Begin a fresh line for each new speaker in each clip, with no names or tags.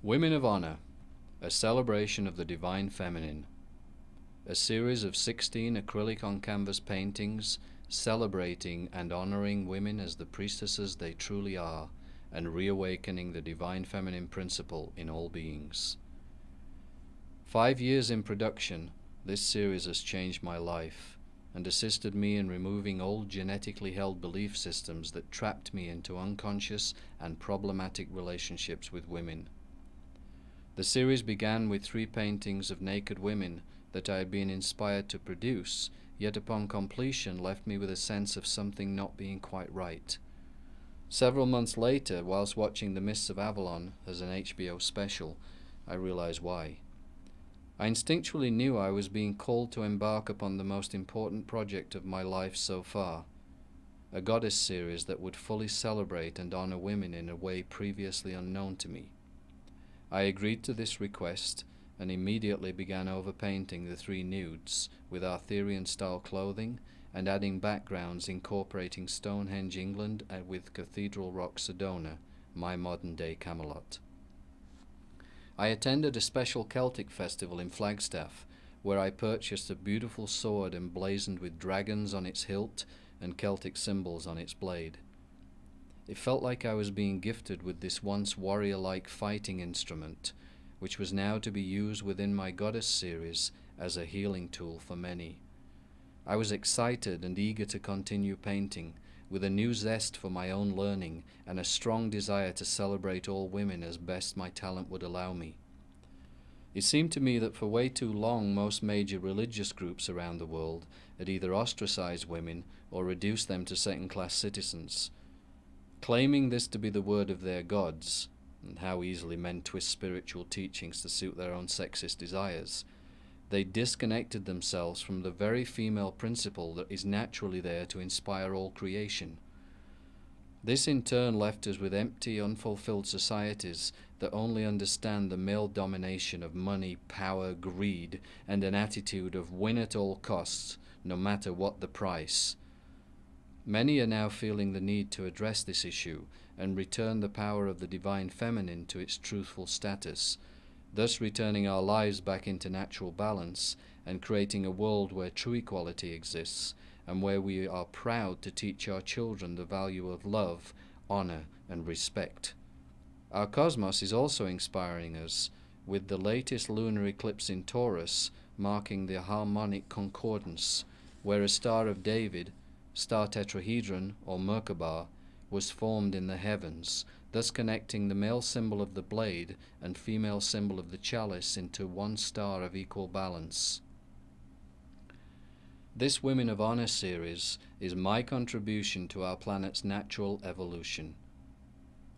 Women of Honor, a celebration of the Divine Feminine. A series of 16 acrylic on canvas paintings celebrating and honoring women as the priestesses they truly are, and reawakening the Divine Feminine principle in all beings. 5 years in production, this series has changed my life and assisted me in removing old genetically held belief systems that trapped me into unconscious and problematic relationships with women. The series began with 3 paintings of naked women that I had been inspired to produce, yet upon completion left me with a sense of something not being quite right. Several months later, whilst watching The Mists of Avalon as an HBO special, I realized why. I instinctually knew I was being called to embark upon the most important project of my life so far, a goddess series that would fully celebrate and honor women in a way previously unknown to me. I agreed to this request and immediately began overpainting the 3 nudes with Arthurian-style clothing and adding backgrounds incorporating Stonehenge, England, and with Cathedral Rock, Sedona, my modern-day Camelot. I attended a special Celtic festival in Flagstaff, where I purchased a beautiful sword emblazoned with dragons on its hilt and Celtic symbols on its blade. It felt like I was being gifted with this once warrior-like fighting instrument, which was now to be used within my goddess series as a healing tool for many. I was excited and eager to continue painting, with a new zest for my own learning and a strong desire to celebrate all women as best my talent would allow me. It seemed to me that for way too long most major religious groups around the world had either ostracized women or reduced them to second-class citizens. Claiming this to be the word of their gods, and how easily men twist spiritual teachings to suit their own sexist desires, they disconnected themselves from the very female principle that is naturally there to inspire all creation. This in turn left us with empty, unfulfilled societies that only understand the male domination of money, power, greed, and an attitude of win at all costs, no matter what the price. Many are now feeling the need to address this issue and return the power of the Divine Feminine to its truthful status, thus returning our lives back into natural balance and creating a world where true equality exists and where we are proud to teach our children the value of love, honor, and respect. Our cosmos is also inspiring us, with the latest lunar eclipse in Taurus marking the harmonic concordance, where a Star of David, star tetrahedron or Merkaba, was formed in the heavens, thus connecting the male symbol of the blade and female symbol of the chalice into one star of equal balance. This Women of Honor series is my contribution to our planet's natural evolution.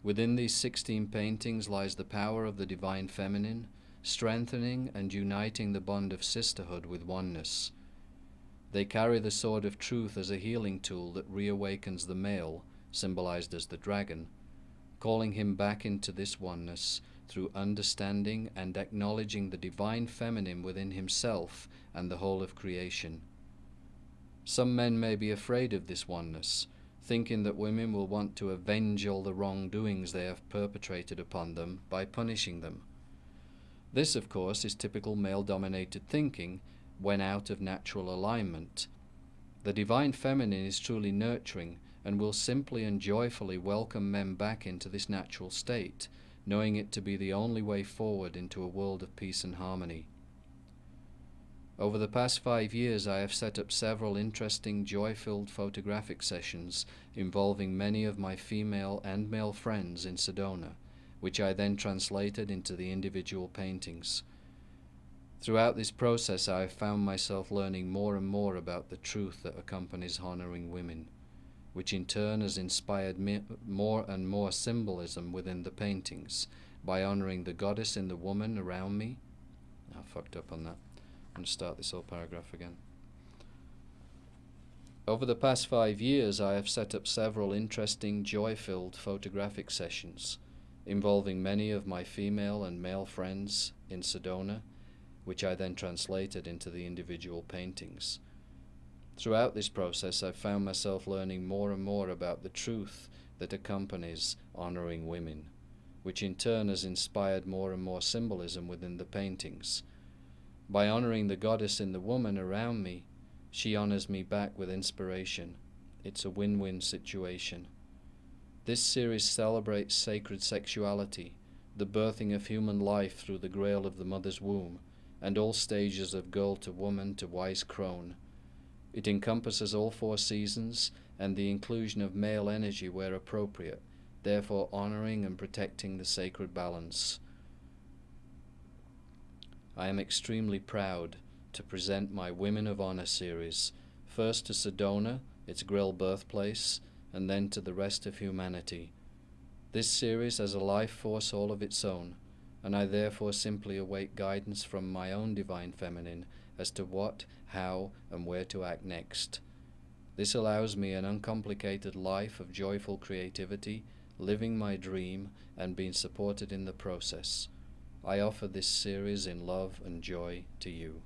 Within these 16 paintings lies the power of the Divine Feminine, strengthening and uniting the bond of sisterhood with oneness. They carry the sword of truth as a healing tool that reawakens the male, symbolized as the dragon, calling him back into this oneness through understanding and acknowledging the Divine Feminine within himself and the whole of creation. Some men may be afraid of this oneness, thinking that women will want to avenge all the wrongdoings they have perpetrated upon them by punishing them. This, of course, is typical male-dominated thinking when out of natural alignment. The Divine Feminine is truly nurturing and will simply and joyfully welcome men back into this natural state, knowing it to be the only way forward into a world of peace and harmony. Over the past 5 years, I have set up several interesting, joy-filled photographic sessions involving many of my female and male friends in Sedona, which I then translated into the individual paintings. Throughout this process, I have found myself learning more and more about the truth that accompanies honoring women, which in turn has inspired more and more symbolism within the paintings by honoring the goddess in the woman around me. I fucked up on that. I'm going to start this whole paragraph again. Over the past 5 years, I have set up several interesting, joy-filled photographic sessions involving many of my female and male friends in Sedona, which I then translated into the individual paintings. Throughout this process, I've found myself learning more and more about the truth that accompanies honoring women, which in turn has inspired more and more symbolism within the paintings. By honoring the goddess in the woman around me, she honors me back with inspiration. It's a win-win situation. This series celebrates sacred sexuality, the birthing of human life through the grail of the mother's womb, and all stages of girl to woman to wise crone. It encompasses all 4 seasons and the inclusion of male energy where appropriate, therefore honoring and protecting the sacred balance. I am extremely proud to present my Women of Honor series, first to Sedona, its Grill birthplace, and then to the rest of humanity. This series has a life force all of its own, and I therefore simply await guidance from my own Divine Feminine as to what, how, and where to act next. This allows me an uncomplicated life of joyful creativity, living my dream, and being supported in the process. I offer this series in love and joy to you.